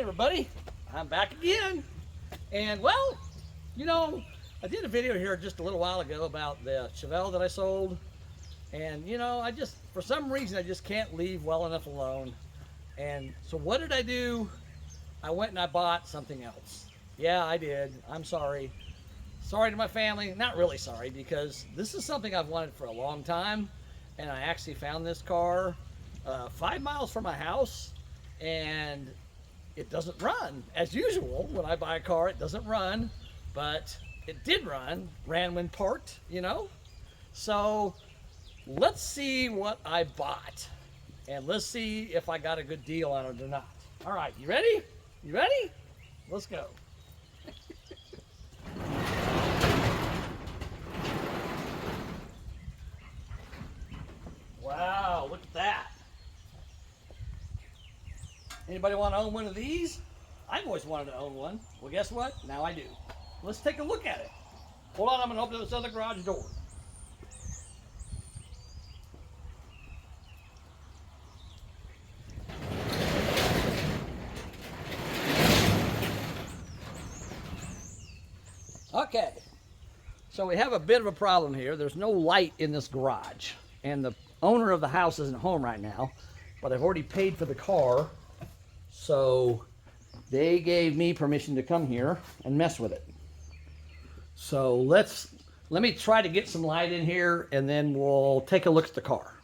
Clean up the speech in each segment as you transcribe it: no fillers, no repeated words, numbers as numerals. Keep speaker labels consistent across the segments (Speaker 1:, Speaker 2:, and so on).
Speaker 1: everybody, I'm back again. And well, you know, I did a video here just a little while ago about the Chevelle that I sold. And you know, for some reason, I just can't leave well enough alone. And so what did I do? I went and I bought something else. Yeah, I did. I'm sorry. Sorry to my family. Not really sorry, because this is something I've wanted for a long time. And I actually found this car 5 miles from my house, and it doesn't run. As usual, when I buy a car, it doesn't run, but it did ran when parked, you know? So let's see what I bought, and let's see if I got a good deal on it or not. All right, you ready? You ready? Let's go. Wow, look at that. Anybody want to own one of these? I've always wanted to own one. Well, guess what? Now I do. Let's take a look at it. Hold on, I'm going to open this other garage door. Okay, so we have a bit of a problem here. There's no light in this garage, and the owner of the house isn't home right now, but I've already paid for the car, so they gave me permission to come here and mess with it. So let me try to get some light in here, and then we'll take a look at the car.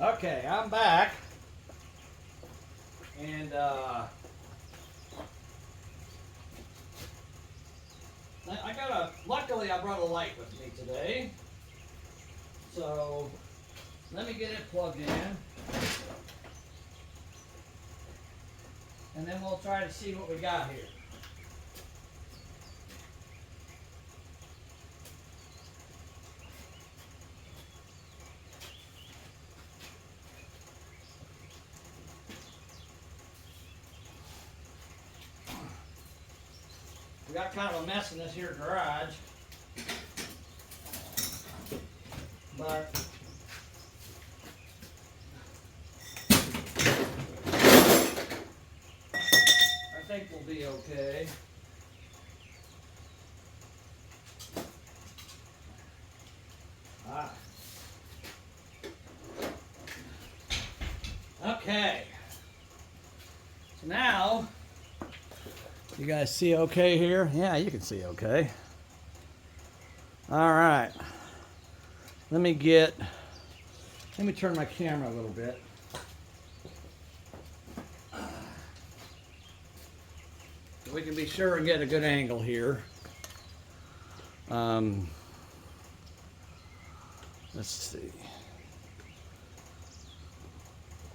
Speaker 1: Okay, I'm back, and luckily I brought a light with me today, so let me get it plugged in, and then we'll try to see what we got here. We got kind of a mess in this here garage, but I think we'll be okay. Okay. So now, you guys see okay here? Yeah, you can see okay. All right. Let me turn my camera a little bit. So we can be sure and get a good angle here. Let's see.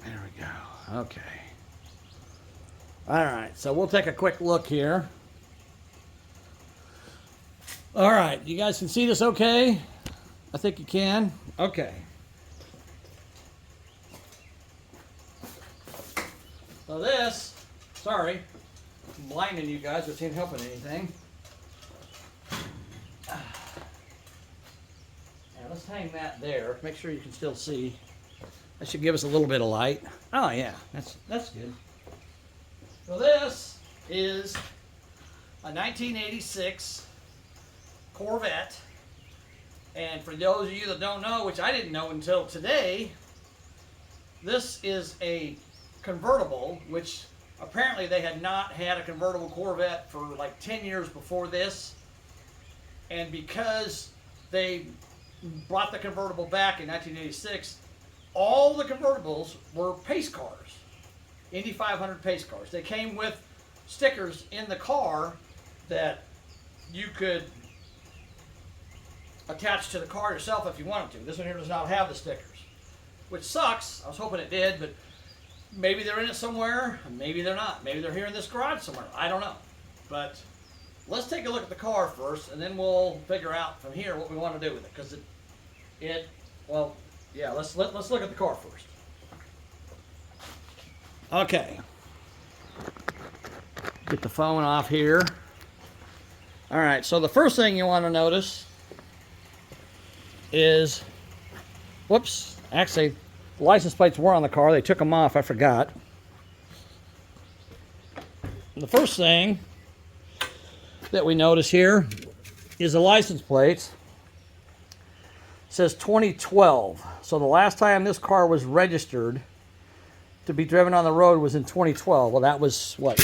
Speaker 1: There we go. Okay. All right, so we'll take a quick look here. All right, you guys can see this okay? I think you can. Okay. So this, sorry, I'm blinding you guys, which ain't helping anything. Now let's hang that there. Make sure you can still see. That should give us a little bit of light. Oh yeah, that's good. So this is a 1986 Corvette. And for those of you that don't know, which I didn't know until today, this is a convertible, which apparently they had not had a convertible Corvette for like 10 years before this. And because they brought the convertible back in 1986, all the convertibles were pace cars, Indy 500 pace cars. They came with stickers in the car that you could attach to the car yourself if you wanted to. This one here does not have the stickers, which sucks. I was hoping it did, but maybe they're in it somewhere, and maybe they're not. Maybe they're here in this garage somewhere. I don't know. But let's take a look at the car first, and then we'll figure out from here what we want to do with it. Because well, yeah, let's look at the car first. Okay. Get the phone off here. All right, so the first thing you want to notice is, whoops, actually, the license plates were on the car. They took them off. I forgot. The first thing that we notice here is the license plates. It says 2012. So the last time this car was registered to be driven on the road was in 2012. Well, that was what?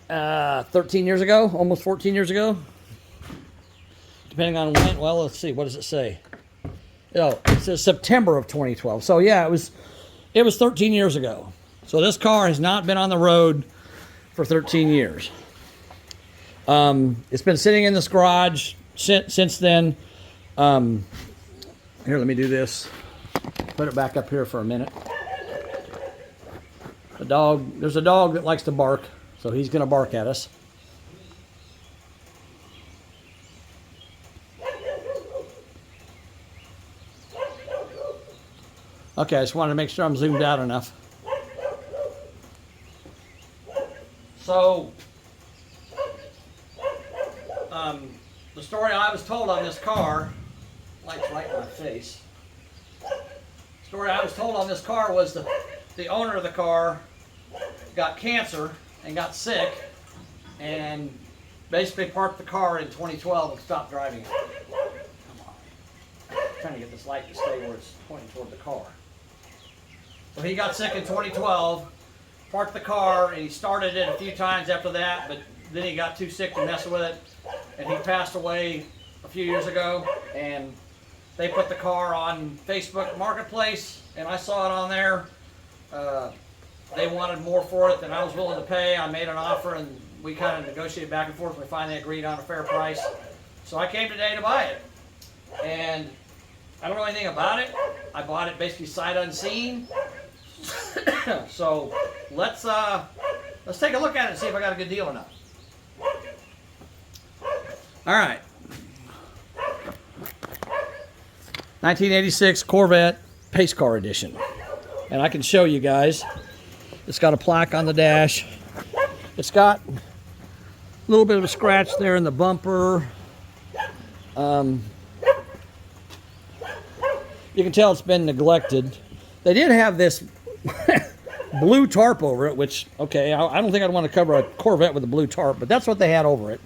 Speaker 1: 13 years ago? Almost 14 years ago? Depending on when. Well, let's see. What does it say? Oh, it says September of 2012. So yeah, it was 13 years ago. So this car has not been on the road for 13 years. It's been sitting in this garage since then. Here, let me do this. Put it back up here for a minute. There's a dog that likes to bark, so he's going to bark at us. Okay, I just wanted to make sure I'm zoomed out enough. So, the story I was told on this car, light's right in my face. The story I was told on this car was the owner of the car got cancer and got sick and basically parked the car in 2012 and stopped driving it. Come on. I'm trying to get this light to stay where it's pointing toward the car. So he got sick in 2012, parked the car, and he started it a few times after that, but then he got too sick to mess with it, and he passed away a few years ago, and they put the car on Facebook Marketplace, and I saw it on there. They wanted more for it than I was willing to pay. I made an offer, and we kind of negotiated back and forth, and we finally agreed on a fair price. So I came today to buy it, and I don't know anything about it. I bought it basically sight unseen. So let's take a look at it and see if I got a good deal or not. All right. 1986 Corvette Pace Car Edition. And I can show you guys. It's got a plaque on the dash. It's got a little bit of a scratch there in the bumper. You can tell it's been neglected. They did have this blue tarp over it, which, okay, I don't think I'd want to cover a Corvette with a blue tarp, but that's what they had over it.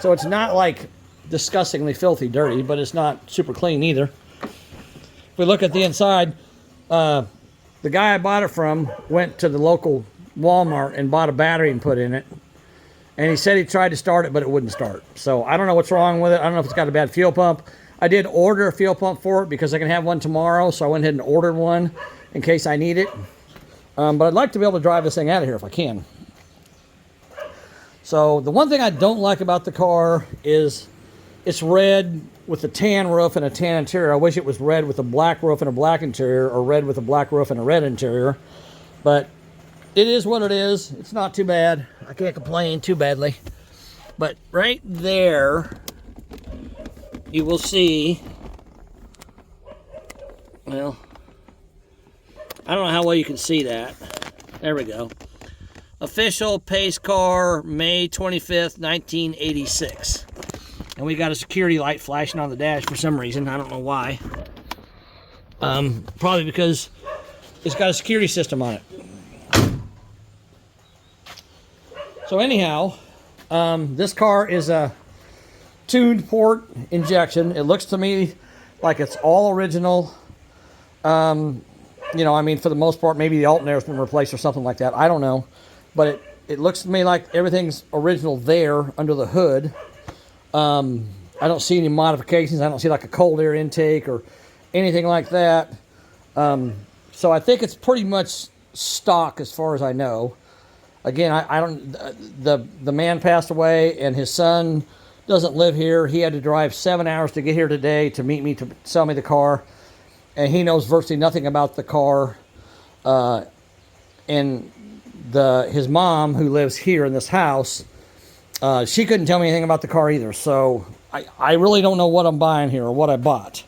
Speaker 1: So it's not like disgustingly filthy dirty, but it's not super clean either. If we look at the inside, the guy I bought it from went to the local Walmart and bought a battery and put in it. And he said he tried to start it, but it wouldn't start. So I don't know what's wrong with it. I don't know if it's got a bad fuel pump. I did order a fuel pump for it because I can have one tomorrow, so I went ahead and ordered one in case I need it. But I'd like to be able to drive this thing out of here if I can. So the one thing I don't like about the car is it's red with a tan roof and a tan interior. I wish it was red with a black roof and a black interior, or red with a black roof and a red interior. But it is what it is. It's not too bad. I can't complain too badly. But right there, you will see, well, I don't know how well you can see that. There we go. Official pace car, May 25th, 1986. And we got a security light flashing on the dash for some reason. I don't know why. Probably because it's got a security system on it. So anyhow, this car is a tuned port injection. It looks to me like it's all original. You know, I mean, for the most part, maybe the alternator's been replaced or something like that. I don't know. But it looks to me like everything's original there under the hood. I don't see any modifications. I don't see like a cold air intake or anything like that. So I think it's pretty much stock as far as I know. Again, I don't. The man passed away, and his son doesn't live here. He had to drive 7 hours to get here today to meet me to sell me the car, and he knows virtually nothing about the car. And his mom, who lives here in this house, she couldn't tell me anything about the car either. So I really don't know what I'm buying here or what I bought,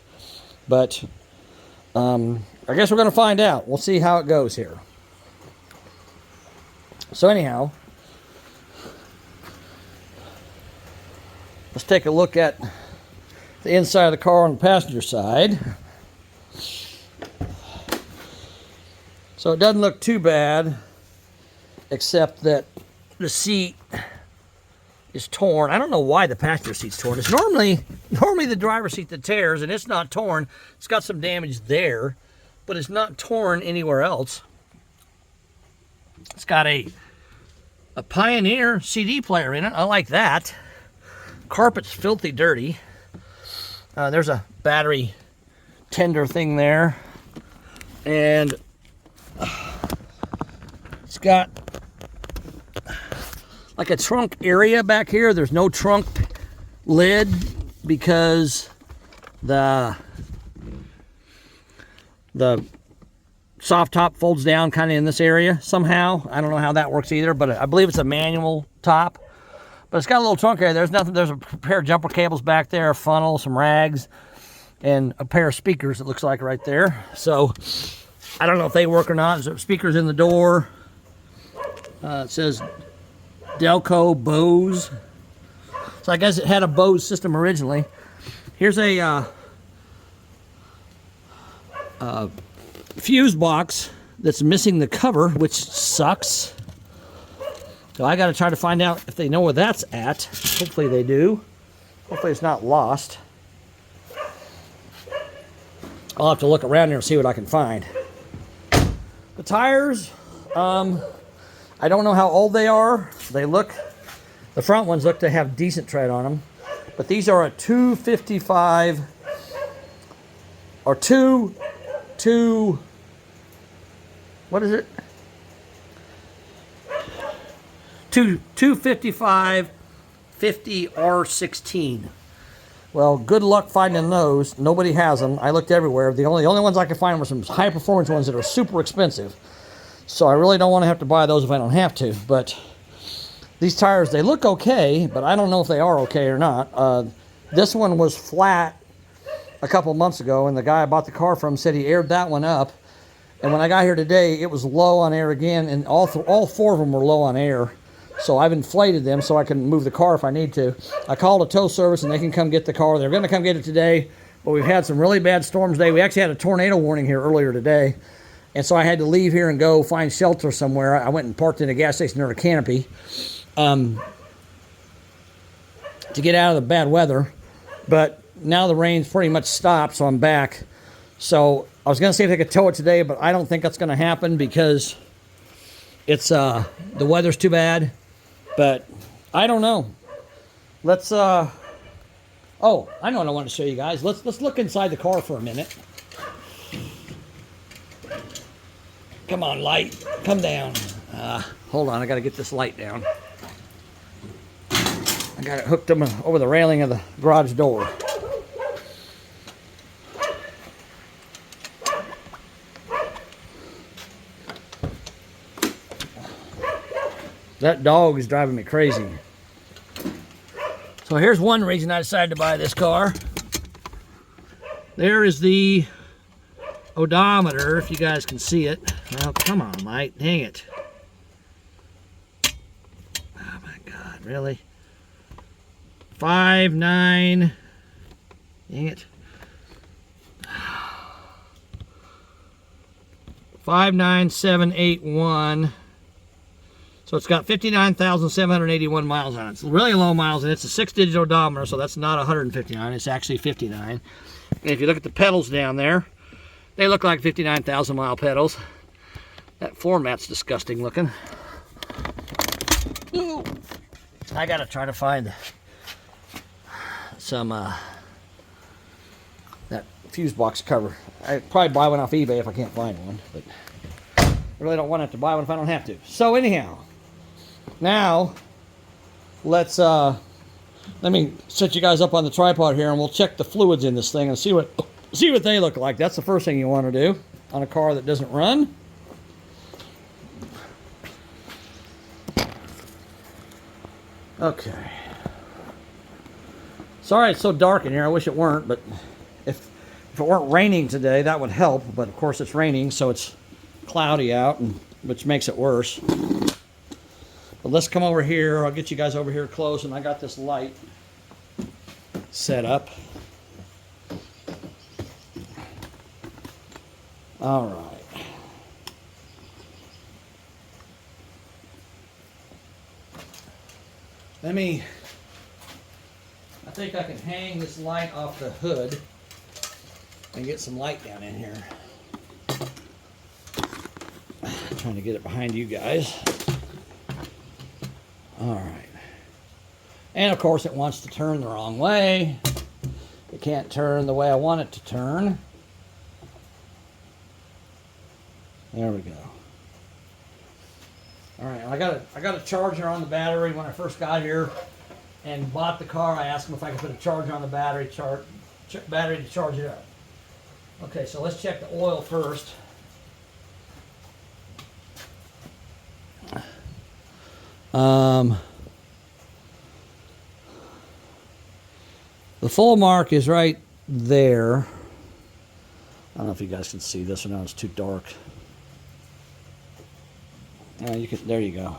Speaker 1: but I guess we're going to find out. We'll see how it goes here. So anyhow, let's take a look at the inside of the car on the passenger side. So it doesn't look too bad, except that the seat is torn. I don't know why the passenger seat's torn. It's normally the driver's seat that tears, and it's not torn. It's got some damage there, but it's not torn anywhere else. It's got a Pioneer CD player in it. I like that. Carpet's filthy dirty. There's a battery tender thing there. And it's got like a trunk area back here. There's no trunk lid because the soft top folds down kind of in this area somehow. I don't know how that works either, but I believe it's a manual top. But it's got a little trunk area. There's nothing. There's a pair of jumper cables back there, a funnel, some rags, and a pair of speakers, it looks like right there. So I don't know if they work or not. There's speakers in the door. It says Delco Bose. So I guess it had a Bose system originally. Here's a fuse box that's missing the cover, which sucks. So I got to try to find out if they know where that's at. Hopefully they do. Hopefully it's not lost. I'll have to look around here and see what I can find. The tires, I don't know how old they are. The front ones look to have decent tread on them. But these are a 255 or what is it? 255 50 R16. Well, good luck finding those. Nobody has them. I looked everywhere. The only ones I could find were some high performance ones that are super expensive. So I really don't want to have to buy those if I don't have to. But these tires, they look okay, but I don't know if they are okay or not. This one was flat a couple months ago, and the guy I bought the car from said he aired that one up. And when I got here today, it was low on air again, and all four of them were low on air. So I've inflated them so I can move the car if I need to. I called a tow service, and they can come get the car. They're going to come get it today, but we've had some really bad storms today. We actually had a tornado warning here earlier today, and so I had to leave here and go find shelter somewhere. I went and parked in a gas station near a canopy to get out of the bad weather. But now the rain's pretty much stopped, so I'm back. So I was going to see if they could tow it today, but I don't think that's going to happen because it's the weather's too bad. But I don't know. Let's oh, I know what I want to show you guys. Let's look inside the car for a minute. Come on, light, come down. Hold on, I got to get this light down. I got it hooked over the railing of the garage door. That dog is driving me crazy. So here's one reason I decided to buy this car. There is the odometer, if you guys can see it. Well, come on, Mike, dang it. Oh my God, really? 5.9, dang it. 59781. So it's got 59,781 miles on it. It's really low miles, and it's a 6-digit odometer, so that's not 159. It's actually 59. And if you look at the pedals down there, they look like 59,000 mile pedals. That floor mat's disgusting looking. Ooh. I gotta try to find some that fuse box cover. I'd probably buy one off eBay if I can't find one, but I really don't want to have to buy one if I don't have to. So anyhow, now let's let me set you guys up on the tripod here, and we'll check the fluids in this thing and see what they look like. That's the first thing you want to do on a car that doesn't run. Okay. Sorry it's so dark in here. I wish it weren't, but if it weren't raining today, that would help. But of course it's raining, so it's cloudy out, which makes it worse. But let's come over here. I'll get you guys over here close, and I got this light set up. All right. I think I can hang this light off the hood and get some light down in here. Trying to get it behind you guys. All right. And of course it wants to turn the wrong way. It can't turn the way I want it to turn. There we go. All right, I got a charger on the battery. When I first got here and bought the car, I asked them if I could put a charger on the battery, battery to charge it up. Okay, so let's check the oil first. The full mark is right there. I don't know if you guys can see this or not. It's too dark. You can. There you go.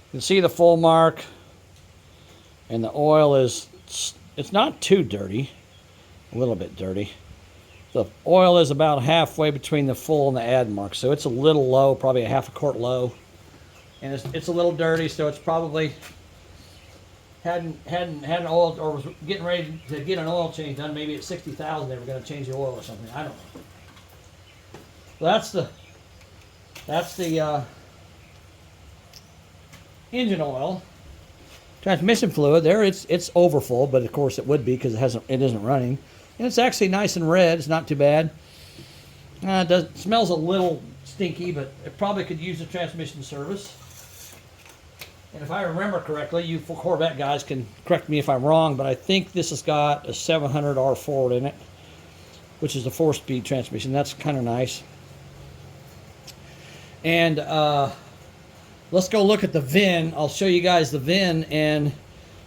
Speaker 1: You can see the full mark, and the oil is. It's not too dirty. A little bit dirty. The oil is about halfway between the full and the add mark, so it's a little low, probably a half a quart low, and it's a little dirty, so it's probably hadn't oil, or was getting ready to get an oil change done. Maybe at 60,000 they were going to change the oil or something. I don't know. So that's the engine oil. Transmission fluid there, it's overfull, but of course it would be because it isn't running. And it's actually nice and red. It's not too bad. It smells a little stinky, but it probably could use a transmission service. And if I remember correctly, you Corvette guys can correct me if I'm wrong, but I think this has got a 700R Ford in it, which is a 4-speed transmission. That's kind of nice. And let's go look at the VIN. I'll show you guys the VIN, and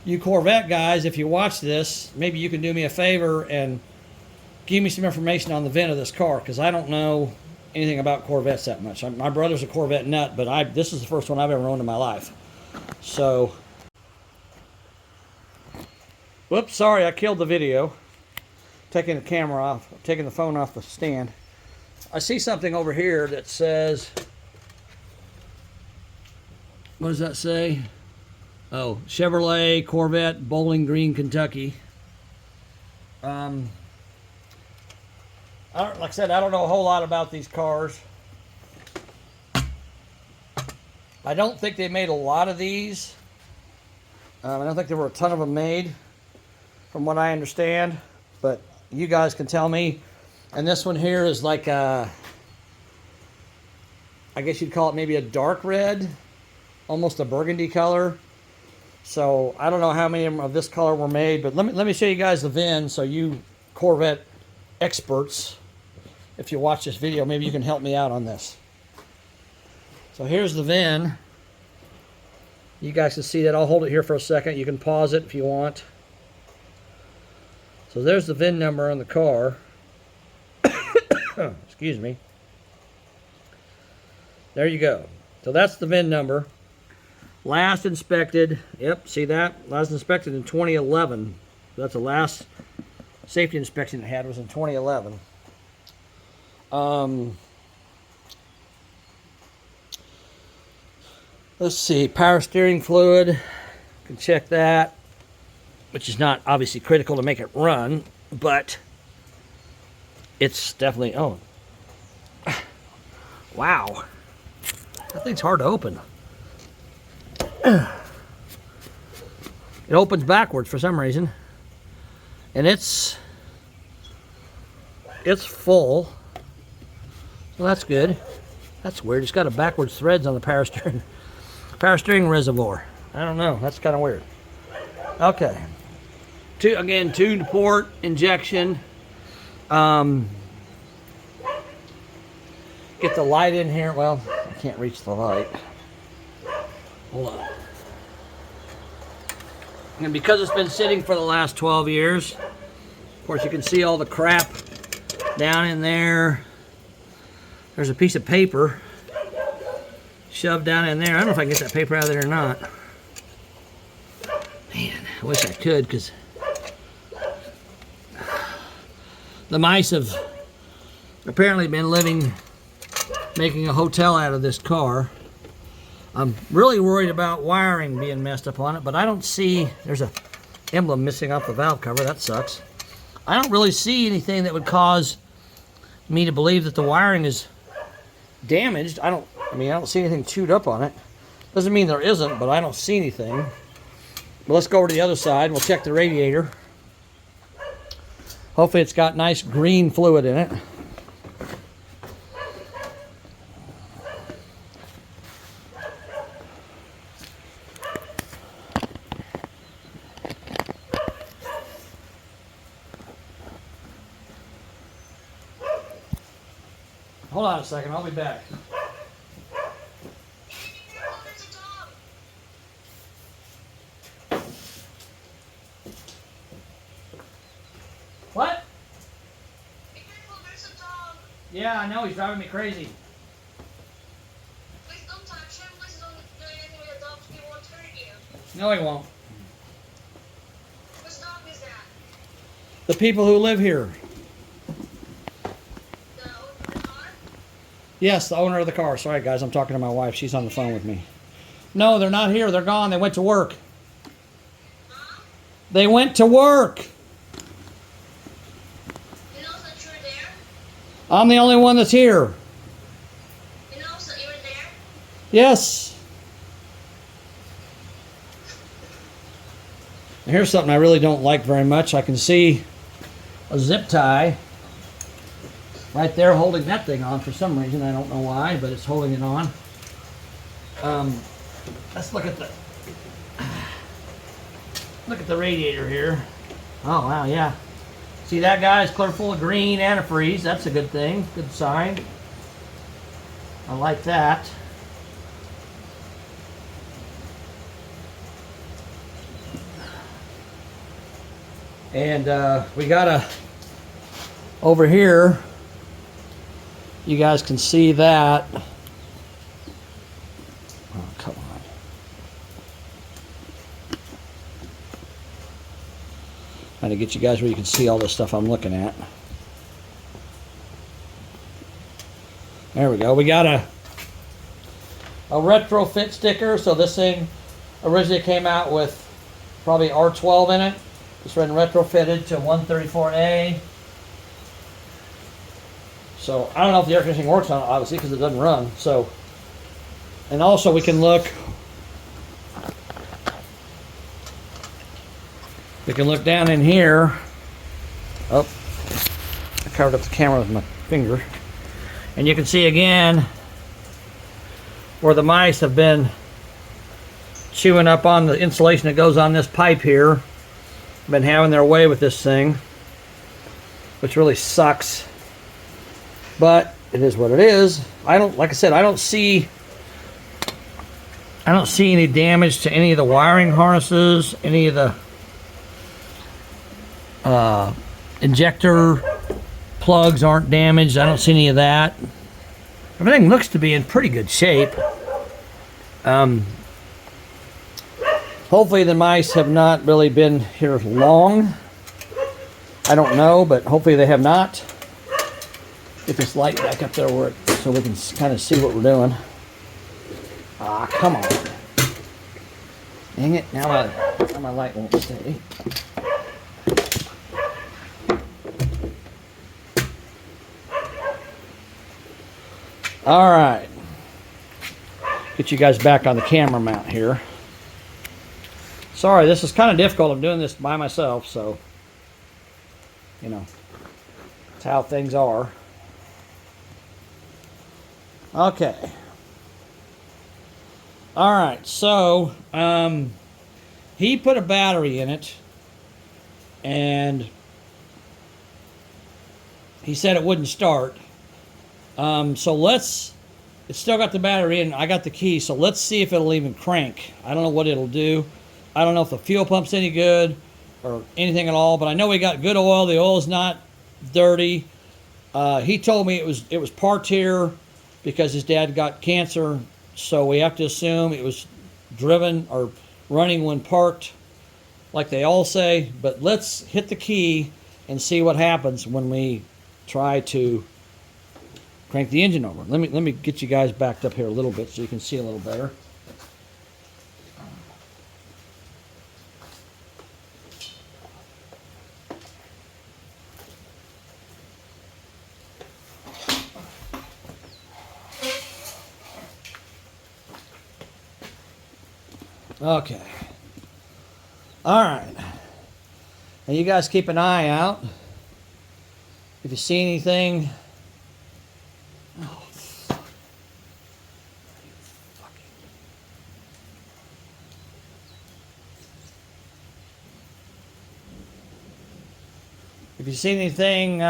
Speaker 1: you Corvette guys, if you watch this, maybe you can do me a favor and give me some information on the VIN of this car, because I don't know anything about Corvettes that much. My brother's a Corvette nut, but this is the first one I've ever owned in my life. So, whoops, sorry, I killed the video. Taking the camera off, taking the phone off the stand. I see something over here that says, what does that say? Oh, Chevrolet Corvette, Bowling Green, Kentucky. Like I said, I don't know a whole lot about these cars. I don't think they made a lot of these. I don't think there were a ton of them made, from what I understand. But you guys can tell me. And this one here is like a, I guess you'd call it maybe a dark red, almost a burgundy color. So I don't know how many of this color were made, but let me show you guys the VIN, so you Corvette experts, if you watch this video, maybe you can help me out on this. So here's the VIN. You guys can see that. I'll hold it here for a second. You can pause it if you want. So there's the VIN number on the car. Excuse me. There you go. So that's the VIN number. Last inspected, yep, see that? Last inspected in 2011. That's the last safety inspection it had, was in 2011. Let's see, power steering fluid. You can check that, which is not obviously critical to make it run, but it's definitely, oh, wow. That thing's hard to open. It opens backwards for some reason. And it's full. Well, that's good. That's weird. It's got a backwards threads on the power steering reservoir. I don't know. That's kind of weird. Okay. Again, 2-port injection. Get the light in here. Well, I can't reach the light. Hold on. And because it's been sitting for the last 12 years, of course you can see all the crap down in there. There's a piece of paper shoved down in there. I don't know if I can get that paper out of there or not. Man, I wish I could, because the mice have apparently been making a hotel out of this car. I'm really worried about wiring being messed up on it, but I don't see, there's a emblem missing off the valve cover. That sucks. I don't really see anything that would cause me to believe that the wiring is damaged. I don't see anything chewed up on it. Doesn't mean there isn't, but I don't see anything. But let's go over to the other side. We'll check the radiator. Hopefully it's got nice green fluid in it. Hold on a second, I'll be back. What?
Speaker 2: Be careful, there's a dog.
Speaker 1: Yeah, I know, he's driving me crazy.
Speaker 2: Please don't touch him. Please don't do anything with the dog. He won't hurt you.
Speaker 1: No, he won't.
Speaker 2: Whose dog is that?
Speaker 1: The people who live here.
Speaker 2: The car?
Speaker 1: Yes, the owner of the car. Sorry, guys, I'm talking to my wife. She's on the phone with me. No, they're not here. They're gone. They went to work.
Speaker 2: Huh?
Speaker 1: They went to work.
Speaker 2: He knows that you're there?
Speaker 1: I'm the only one that's here.
Speaker 2: He knows that you're there?
Speaker 1: Yes. Here's something I really don't like very much. I can see a zip tie right there holding that thing on for some reason. I don't know why, but it's holding it on. Let's look at the radiator here. Oh wow, yeah. See that, guys? Clear full of green antifreeze. That's a good thing. Good sign. I like that. And we got over here, you guys can see that. Oh, come on. Trying to get you guys where you can see all the stuff I'm looking at. There we go. We got a retrofit sticker. So this thing originally came out with probably R12 in it. It's been retrofitted to 134A. So I don't know if the air conditioning works on it, obviously, because it doesn't run. So, and also we can look. We can look down in here. Oh, I covered up the camera with my finger, and you can see again where the mice have been chewing up on the insulation that goes on this pipe here. Been having their way with this thing, which really sucks, but it is what it is. Like I said, I don't see I don't see any damage to any of the wiring harnesses, any of the injector plugs aren't damaged. I don't see any of that. Everything looks to be in pretty good shape. Hopefully the mice have not really been here long. I don't know, but hopefully they have not. Get this light back up there where so we can kind of see what we're doing. Ah, come on. Dang it, now my light won't stay. All right. Get you guys back on the camera mount here. Sorry, this is kind of difficult. I'm doing this by myself, so, you know, that's how things are. Okay. All right, so he put a battery in it, and he said it wouldn't start. So it's still got the battery in. I got the key, so let's see if it'll even crank. I don't know what it'll do. I don't know if the fuel pump's any good or anything at all, but I know we got good oil. The oil's not dirty. He told me it was parked here because his dad got cancer, so we have to assume it was driven or running when parked, like they all say. But let's hit the key and see what happens when we try to crank the engine over. Let me get you guys backed up here a little bit so you can see a little better. Okay. All right. Now you guys keep an eye out. If you see anything. Oh, fuck. If you see anything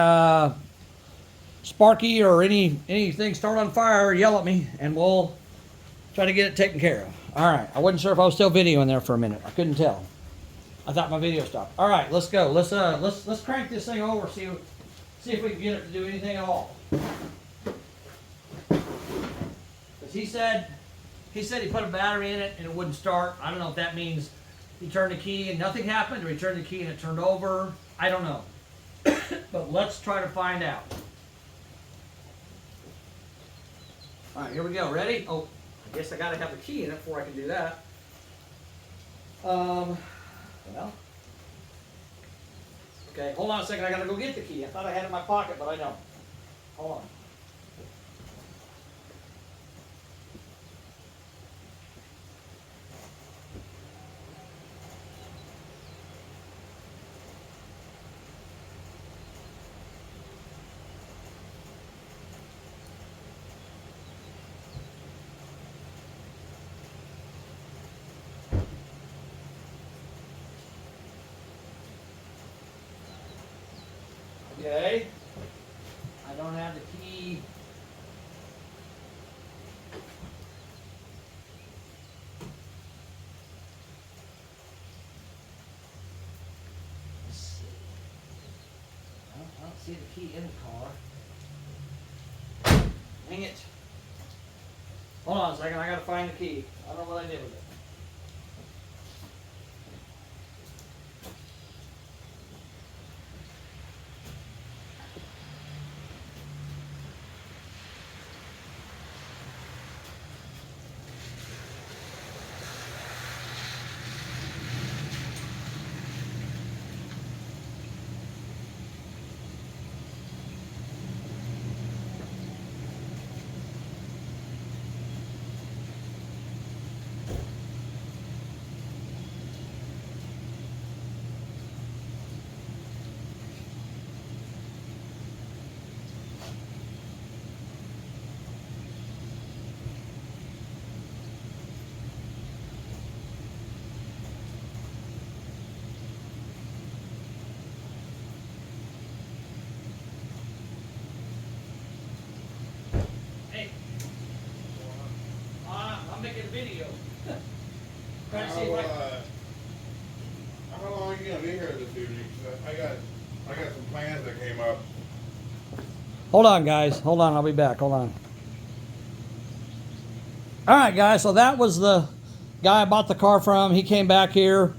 Speaker 1: sparky or anything start on fire, yell at me and we'll try to get it taken care of. All right, I wasn't sure if I was still videoing there for a minute. I couldn't tell. I thought my video stopped. All right, let's go. Let's crank this thing over. See if we can get it to do anything at all. Because he said he put a battery in it and it wouldn't start. I don't know if that means he turned the key and nothing happened, or he turned the key and it turned over. I don't know. But let's try to find out. All right, here we go. Ready? Oh. I guess I gotta have the key in it before I can do that. Well. Okay, hold on a second. I gotta go get the key. I thought I had it in my pocket, but I don't. Hold on. Okay. I don't have the key. Let's see. I don't see the key in the car. Dang it. Hold on a second. I gotta find the key. I don't know what I did with it. I'm making a video. Trying to see if I can...
Speaker 3: How long are you gonna be here this evening? 'Cause I got some plans that came up.
Speaker 1: Hold on, guys. Hold on. I'll be back. Hold on. All right, guys. So that was the guy I bought the car from. He came back here,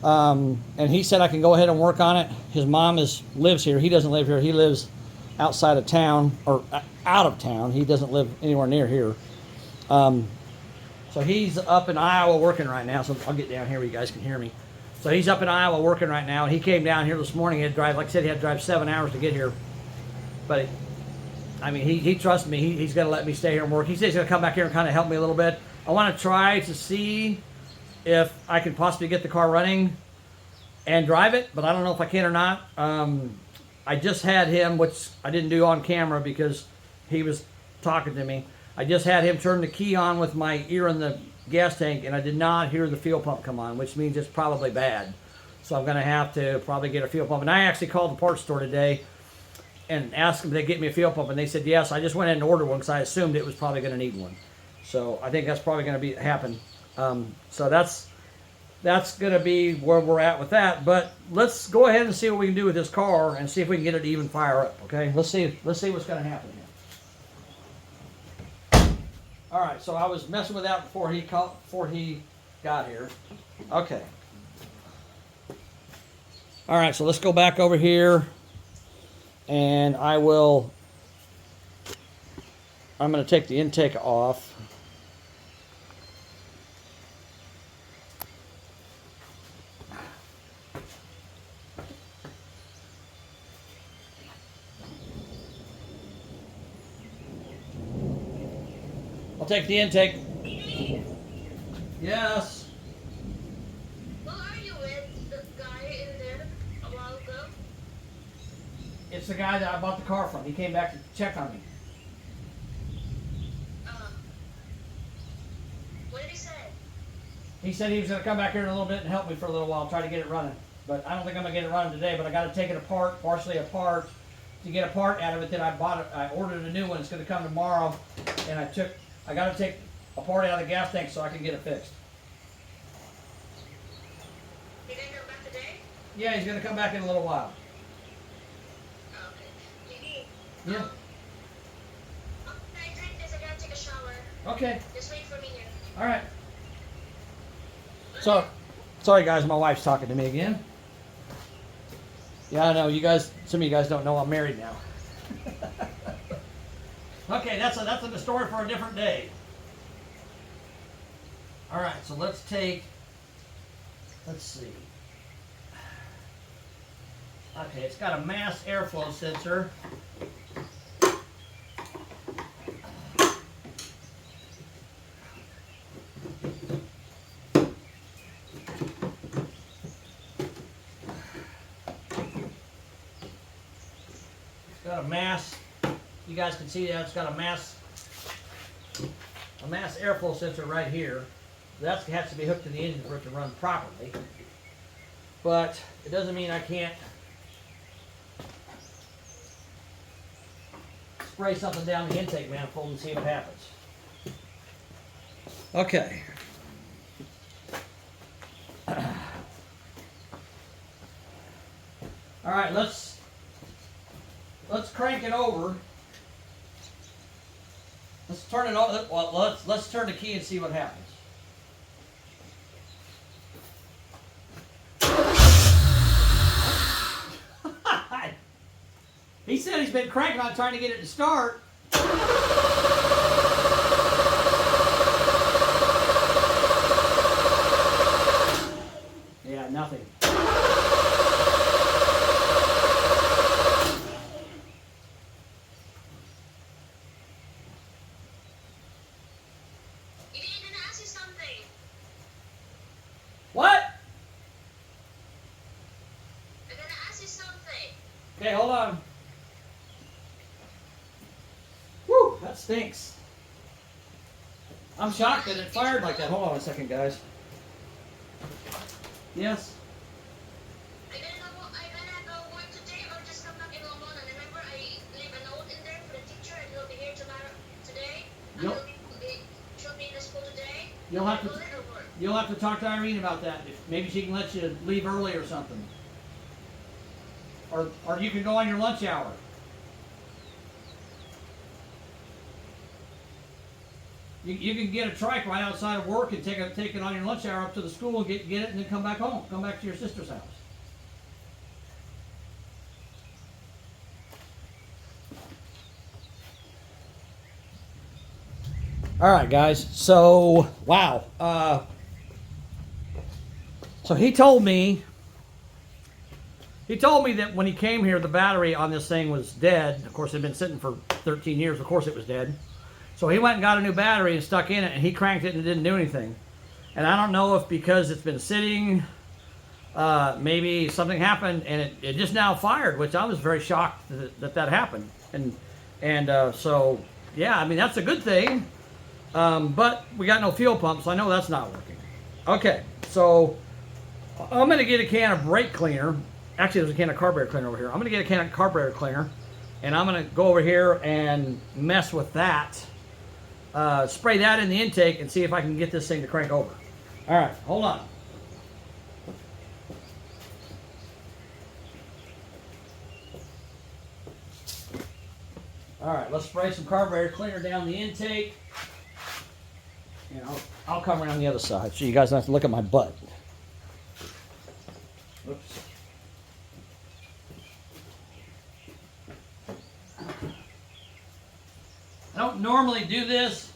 Speaker 1: and he said I can go ahead and work on it. His mom lives here. He doesn't live here. He lives outside of town, or out of town. He doesn't live anywhere near here. So he's up in Iowa working right now. So I'll get down here where you guys can hear me. So he's up in Iowa working right now, and he came down here this morning. He had to drive, like I said, he had to drive 7 hours to get here. But I mean, he trusts me. He's going to let me stay here and work. He said he's going to come back here and kind of help me a little bit. I want to try to see if I can possibly get the car running and drive it, but I don't know if I can or not. I just had him, which I didn't do on camera because he was talking to me. I just had him turn the key on with my ear in the gas tank, and I did not hear the fuel pump come on, which means it's probably bad. So I'm going to have to probably get a fuel pump. And I actually called the parts store today and asked them if they get me a fuel pump, and they said yes. I just went in and ordered one because I assumed it was probably going to need one. So I think that's probably going to happen. So that's going to be where we're at with that. But let's go ahead and see what we can do with this car and see if we can get it to even fire up. Okay, let's see what's going to happen here. All right, so I was messing with that before he got here. Okay. All right, so let's go back over here, and I'm going to take the intake off. I'll take the intake. Yes.
Speaker 2: Who are you with? The guy in there a while ago?
Speaker 1: It's the guy that I bought the car from. He came back to check on me.
Speaker 2: What did he say?
Speaker 1: He said he was going to come back here in a little bit and help me for a little while, try to get it running. But I don't think I'm going to get it running today, but I got to take it apart, partially apart, to get a part out of it. Then I ordered a new one. It's going to come tomorrow, and I got to take a part out of the gas tank so I can get it fixed.
Speaker 2: He didn't come back today?
Speaker 1: Yeah, he's going to come back in a little while.
Speaker 2: Okay.
Speaker 1: Yeah.
Speaker 2: Okay, take this. I gotta take a shower.
Speaker 1: Okay.
Speaker 2: Just wait for me here.
Speaker 1: All right. So, sorry guys, my wife's talking to me again. Yeah, I know you guys. Some of you guys don't know I'm married now. Okay, that's a story for a different day. All right, so let's see. Okay, it's got a mass airflow sensor. It's got a mass. You guys can see that it's got a mass airflow sensor right here. That has to be hooked to the engine for it to run properly. But it doesn't mean I can't spray something down the intake manifold and see what happens. Okay. All right, let's crank it over. Let's turn it on. Well, let's turn the key and see what happens. He said he's been cranking on trying to get it to start. Yeah, nothing.
Speaker 2: You didn't ask you something.
Speaker 1: What?
Speaker 2: I'm gonna ask you something.
Speaker 1: Okay, hold on. Whew, that stinks. I'm shocked that it fired like that. Hold on a second, guys. Yes?
Speaker 2: I gonna go work today or just come back in the morning. Remember, I leave a note in there for the teacher and he'll be here today.
Speaker 1: Yep.
Speaker 2: She'll be in the school today.
Speaker 1: You'll have to talk to Irene about that. Maybe she can let you leave early or something. Or you can go on your lunch hour. You can get a trike right outside of work and take it on your lunch hour up to the school and get it and then come back home. Come back to your sister's house. All right, guys. So, wow. So he told me that when he came here, the battery on this thing was dead. Of course, it had been sitting for 13 years. Of course, it was dead. So he went and got a new battery and stuck in it, and he cranked it and it didn't do anything. And I don't know if because it's been sitting, maybe something happened and it just now fired, which I was very shocked that happened. And so, yeah, I mean, that's a good thing. But we got no fuel pump, so I know that's not working. Okay, so I'm going to get a can of brake cleaner. Actually, there's a can of carburetor cleaner over here. I'm going to get a can of carburetor cleaner, and I'm going to go over here and mess with that. Spray that in the intake and see if I can get this thing to crank over. All right, hold on. All right, let's spray some carburetor cleaner down the intake. And I'll come around the other side so you guys don't have to look at my butt. Oops. I don't normally do this.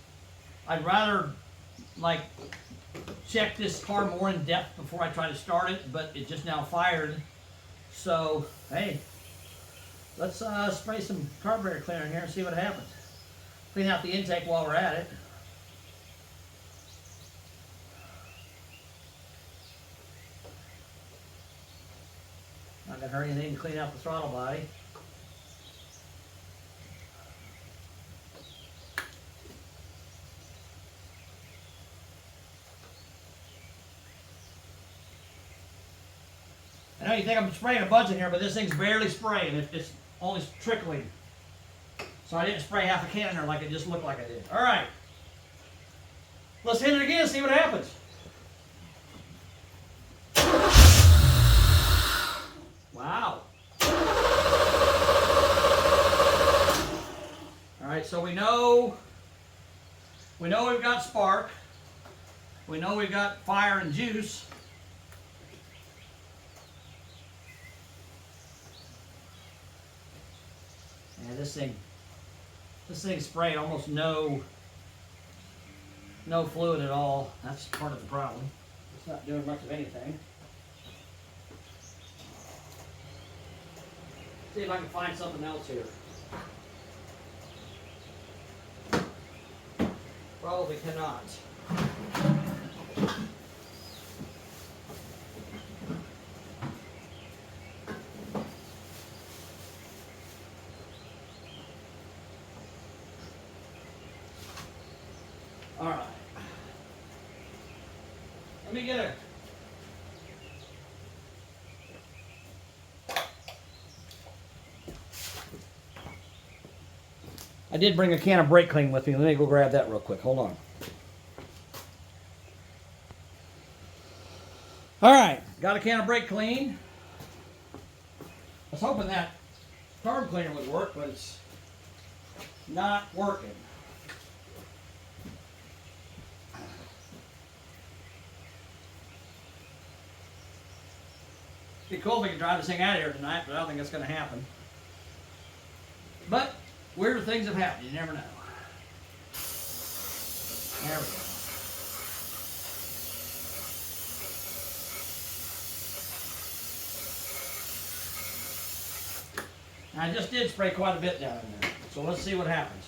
Speaker 1: I'd rather like check this car more in depth before I try to start it, but it just now fired. So, hey, let's spray some carburetor cleaner in here and see what happens. Clean out the intake while we're at it. Not gonna hurt anything to clean out the throttle body. I know you think I'm spraying a bunch in here, but this thing's barely spraying. It's only trickling. So I didn't spray half a can in there like it just looked like I did. All right. Let's hit it again and see what happens. Wow. All right, so we know we've got spark. We know we've got fire and juice. Yeah, this thing sprayed almost no fluid at all. That's part of the problem. It's not doing much of anything. See if I can find something else here. Probably cannot. All right. Let me get a I did bring a can of brake clean with me. Let me go grab that real quick. Hold on. All right, got a can of brake clean. I was hoping that carb cleaner would work, but it's not working. It'd be cool if we could drive this thing out of here tonight, but I don't think that's going to happen. But weirder things have happened. You never know. There we go. I just did spray quite a bit down in there. So let's see what happens.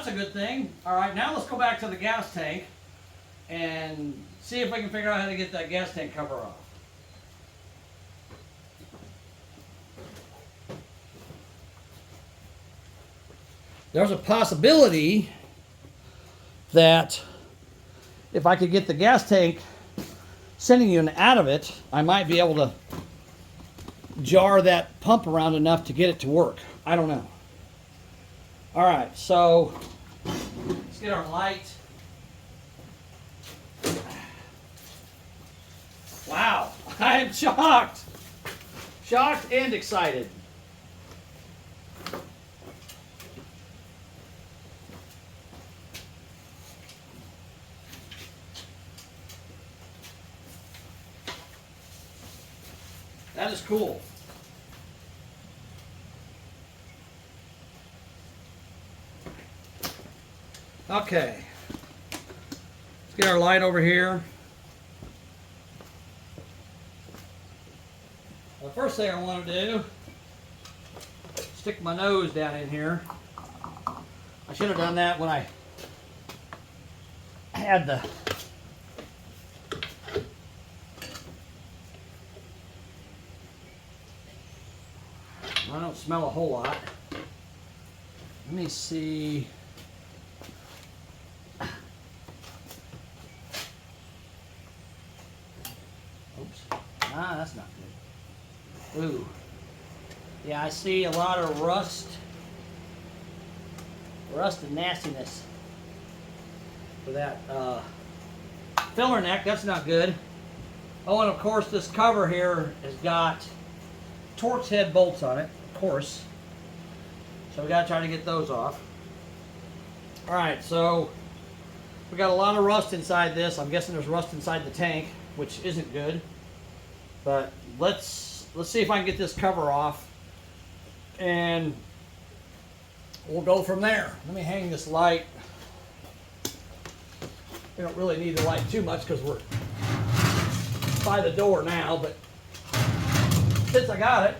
Speaker 1: that's a good thing. All right, now let's go back to the gas tank and see if we can figure out how to get that gas tank cover off. There's a possibility that if I could get the gas tank sending unit out of it, I might be able to jar that pump around enough to get it to work. I don't know. All right, so let's get our light. Wow, I am shocked. Shocked and excited. That is cool. Okay. Let's get our light over here. The first thing I want to do, stick my nose down in here. I should have done that when I had the I don't smell a whole lot. Let me see. Oops. Ah, that's not good. Ooh. Yeah, I see a lot of rust. Rust and nastiness for that filler neck. That's not good. Oh, and of course this cover here has got Torx head bolts on it, of course. So we gotta try to get those off. All right, so we got a lot of rust inside this. I'm guessing there's rust inside the tank, which isn't good. But let's see if I can get this cover off, and we'll go from there. Let me hang this light. We don't really need the light too much because we're by the door now, but since I got it,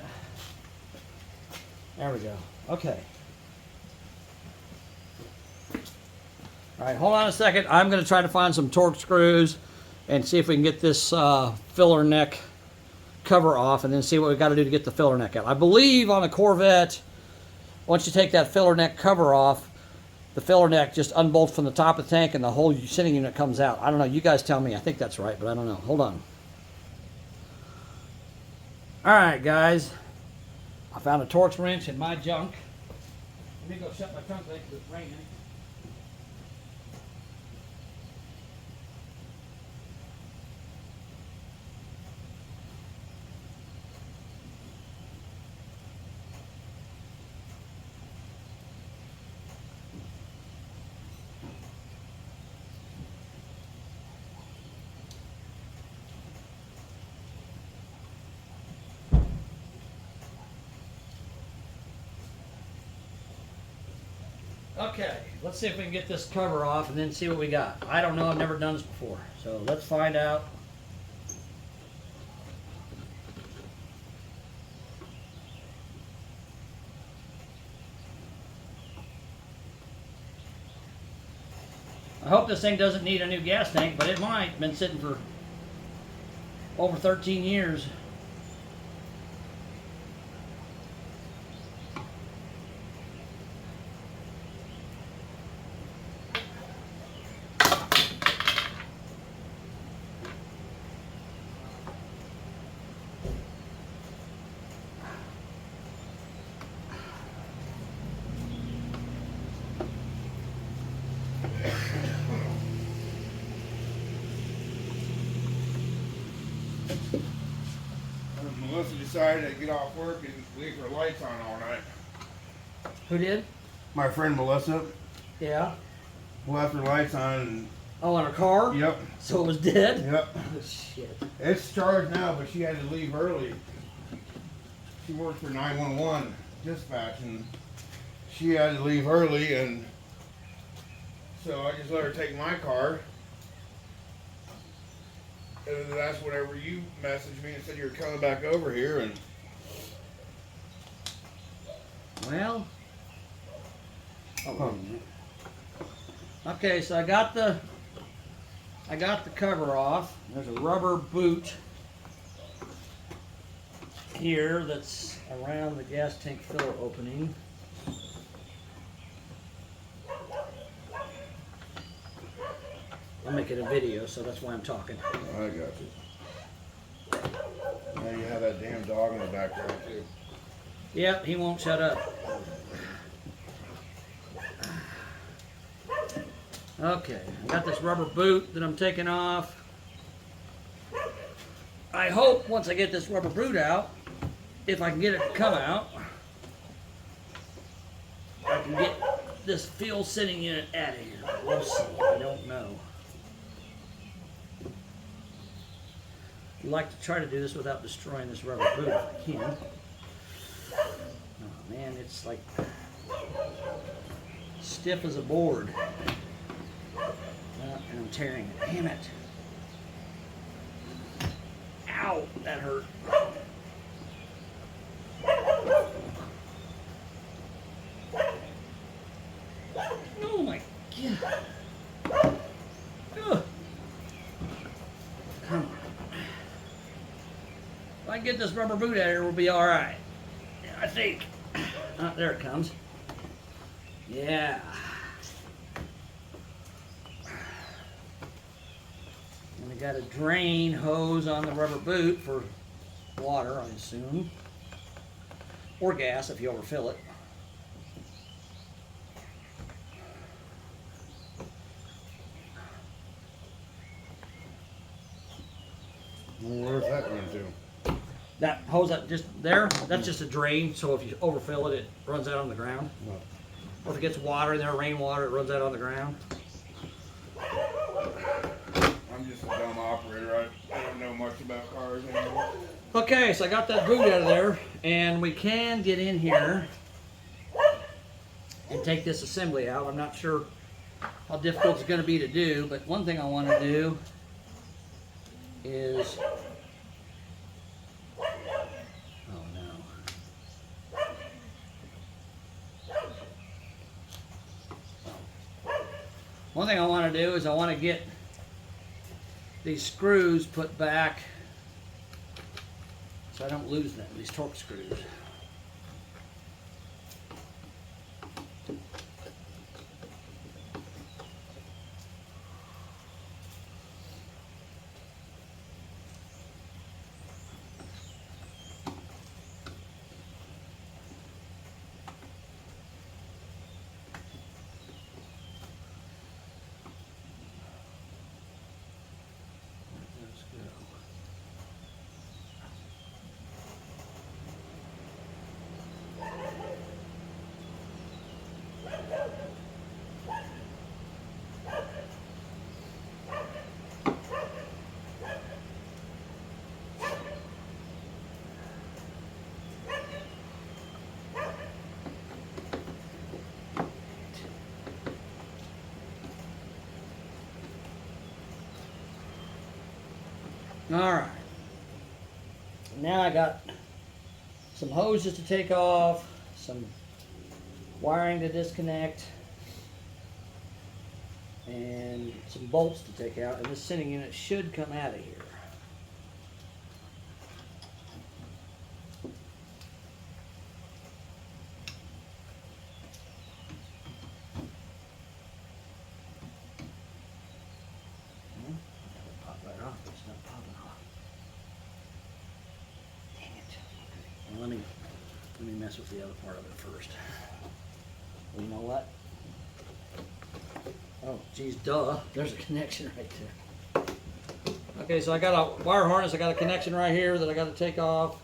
Speaker 1: there we go. Okay. All right, hold on a second. I'm going to try to find some Torx screws and see if we can get this filler neck cover off, and then see what we got to do to get the filler neck out. I believe on a Corvette, once you take that filler neck cover off, the filler neck just unbolts from the top of the tank and the whole sending unit comes out. I don't know. You guys tell me. I think that's right, but I don't know. Hold on. All right, guys. I found a Torx wrench in my junk. Let me go shut my trunk lid because it's raining. Okay, let's see if we can get this cover off and then see what we got. I don't know, I've never done this before, so let's find out. I hope this thing doesn't need a new gas tank, but it might. Been sitting for over 13 years.
Speaker 3: Melissa decided to get off work and leave her lights on all night.
Speaker 1: Who did?
Speaker 3: My friend Melissa
Speaker 1: Yeah.
Speaker 3: left her lights on and
Speaker 1: Oh, on her car?
Speaker 3: yep.
Speaker 1: So it was dead?
Speaker 3: Yep.
Speaker 1: Oh, shit.
Speaker 3: It's charged now, but she had to leave early. She worked for 911 dispatch, and she had to leave early, and so I just let her take my car. And that's whenever you messaged me and said you were coming back over here, and
Speaker 1: Well. Oh, wait a minute. Okay, so I got the cover off. There's a rubber boot here that's around the gas tank filler opening. I'm making a video, so that's why I'm talking.
Speaker 3: I got you. Now you have that damn dog in the background too.
Speaker 1: Yep, he won't shut up. Okay, I got this rubber boot that I'm taking off. I hope once I get this rubber boot out, if I can get it to come out, I can get this fuel sending unit out of here. We'll see. I don't know. I'd like to try to do this without destroying this rubber boot if I can. Oh man, it's like stiff as a board. And I'm tearing it. Damn it. Ow, that hurt. Oh my God. Ugh. Come on. If I can get this rubber boot out of here, we'll be all right. I think. Oh, there it comes. Yeah. And I got a drain hose on the rubber boot for water, I assume. Or gas if you overfill it.
Speaker 3: Where's that going to?
Speaker 1: That hose that just there, that's just a drain, so if you overfill it, it runs out on the ground.
Speaker 3: What?
Speaker 1: Or if it gets water in there, rainwater, it runs out on the ground.
Speaker 3: I'm just a dumb operator. I don't know much about cars anymore.
Speaker 1: Okay, so I got that boot out of there, and we can get in here and take this assembly out. I'm not sure how difficult it's going to be to do, but one thing I want to do is... Oh no. One thing I want to do is I want to get these screws put back so I don't lose them, these torque screws. Let's go. All right. Now I got some hoses to take off, some wiring to disconnect, and some bolts to take out, and this sending unit should come out of here. Pop right off, but it's not popping off. Dang it. Okay. Well, let me mess with the other part of it first. Well, you know what? Oh, geez, duh. There's a connection right there. Okay, so I got a wire harness. I got a connection right here that I got to take off.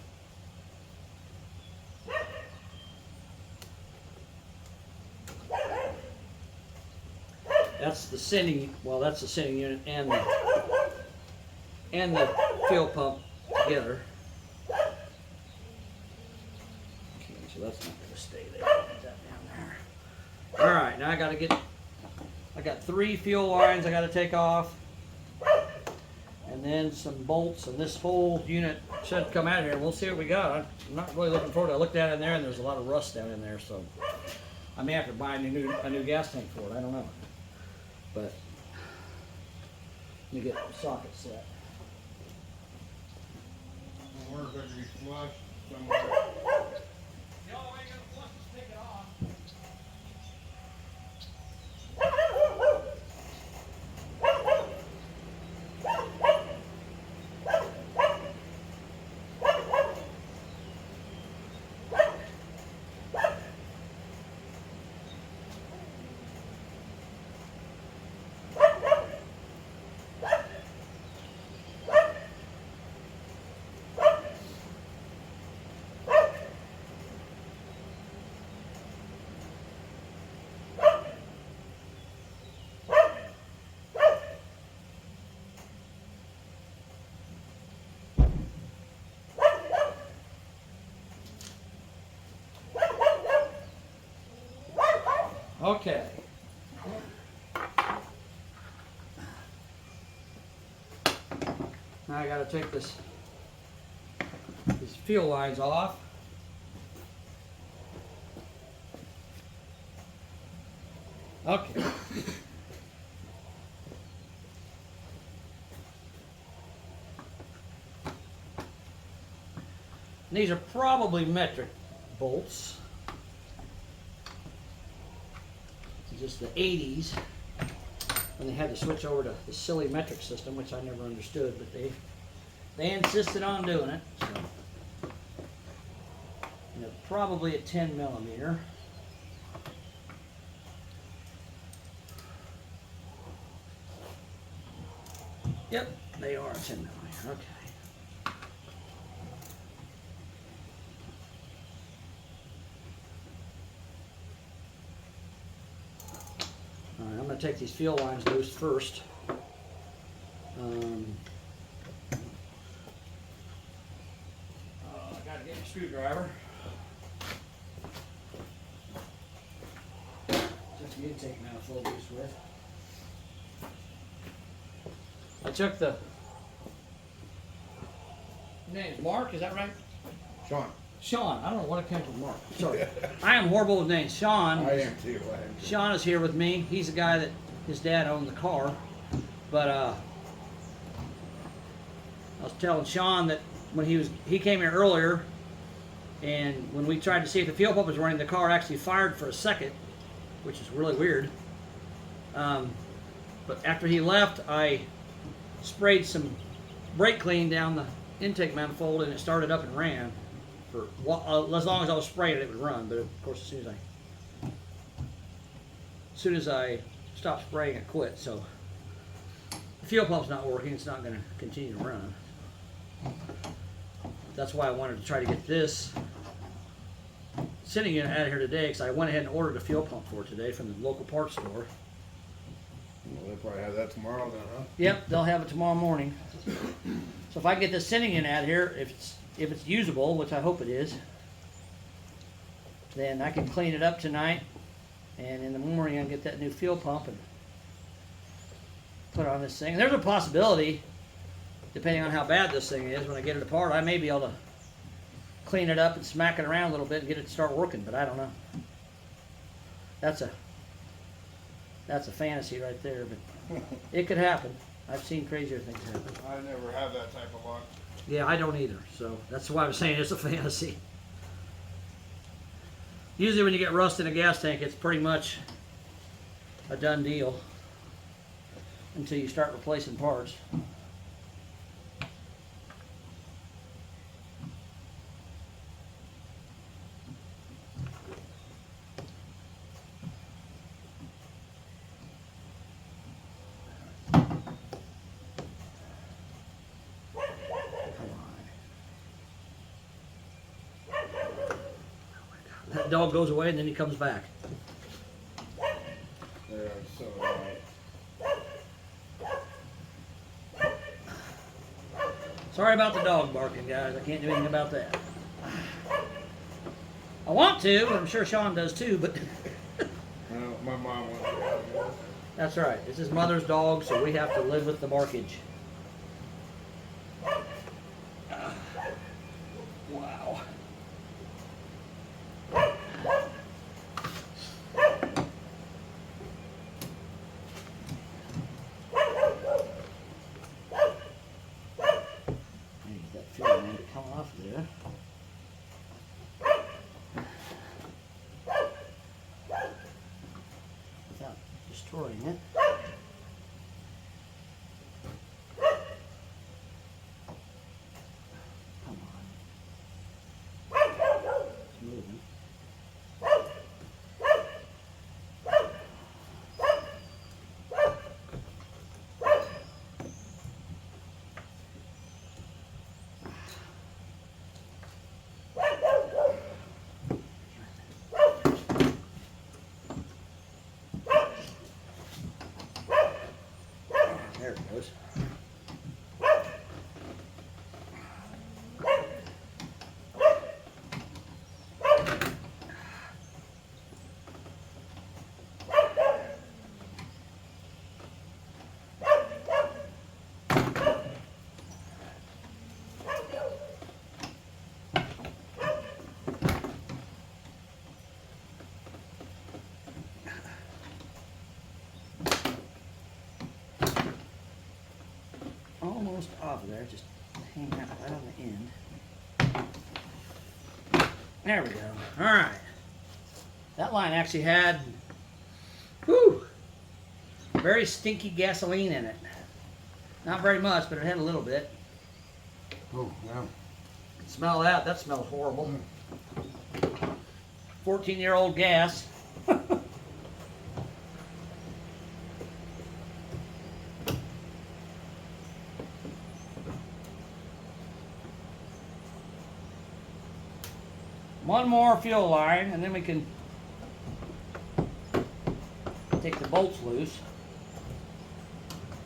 Speaker 1: That's the sending. Well, that's the sending unit and the fuel pump together. Okay, so that's not going to stay there. Put that down there. All right, now I got 3 fuel lines I got to take off, and then some bolts, and this whole unit should come out of here. We'll see what we got. I'm not really looking forward to it. I looked at it in there, and there's a lot of rust down in there, so I may have to buy a new gas tank for it. I don't know. But let me get the socket set.
Speaker 3: I wonder if it could be flushed somewhere.
Speaker 1: The only way you're gonna flush is take it off. Okay. Now I gotta take these fuel lines off. Okay. These are probably metric bolts. Just the 80s when they had to switch over to the silly metric system, which I never understood, but they insisted on doing it. So. And they're probably a 10 millimeter. Yep, they are a 10 millimeter. Okay. Alright, I'm going to take these fuel lines loose first. I got to get a screwdriver. Just the intake manifold loose with. I took the name's Mark, is that right?
Speaker 3: Sean.
Speaker 1: Sean, I don't know what it comes with Mark. Sorry. I am horrible with names. Sean.
Speaker 3: I am too.
Speaker 1: Sean is here with me. He's the guy that his dad owned the car. But I was telling Sean that when he came here earlier, and when we tried to see if the fuel pump was running, the car actually fired for a second, which is really weird. But after he left, I sprayed some brake clean down the intake manifold, and it started up and ran. For as long as I was spraying it, it would run. But of course, as soon as I stopped spraying, it quit. So the fuel pump's not working. It's not going to continue to run. That's why I wanted to try to get this sitting unit out of here today, because I went ahead and ordered a fuel pump for it today from the local parts store.
Speaker 3: Well, they'll probably have that tomorrow then, huh?
Speaker 1: Yep, they'll have it tomorrow morning. So if I get this sitting unit out of here, if it's usable, which I hope it is, then I can clean it up tonight, and in the morning I'll get that new fuel pump and put on this thing. There's a possibility, depending on how bad this thing is, when I get it apart, I may be able to clean it up and smack it around a little bit and get it to start working, but I don't know. That's a fantasy right there, but it could happen. I've seen crazier things happen.
Speaker 3: I never have that type of luck.
Speaker 1: Yeah, I don't either, so that's why I was saying it's a fantasy. Usually when you get rust in a gas tank, it's pretty much a done deal until you start replacing parts. That dog goes away and then he comes back.
Speaker 3: They're so annoying.
Speaker 1: Sorry about the dog barking, guys. I can't do anything about that. I want to, I'm sure Sean does too, but
Speaker 3: My mom wants to have it.
Speaker 1: that's right. It's his mother's dog, so we have to live with the barkage. Wow. come off there. Without destroying it. Come on. It's moving. There it goes. Almost off of there, just hang out right on the end. There we go. All right. That line actually had, whew, very stinky gasoline in it. Not very much, but it had a little bit.
Speaker 3: Oh, yeah.
Speaker 1: Smell that. That smells horrible. 14-year-old gas. One more fuel line, and then we can take the bolts loose.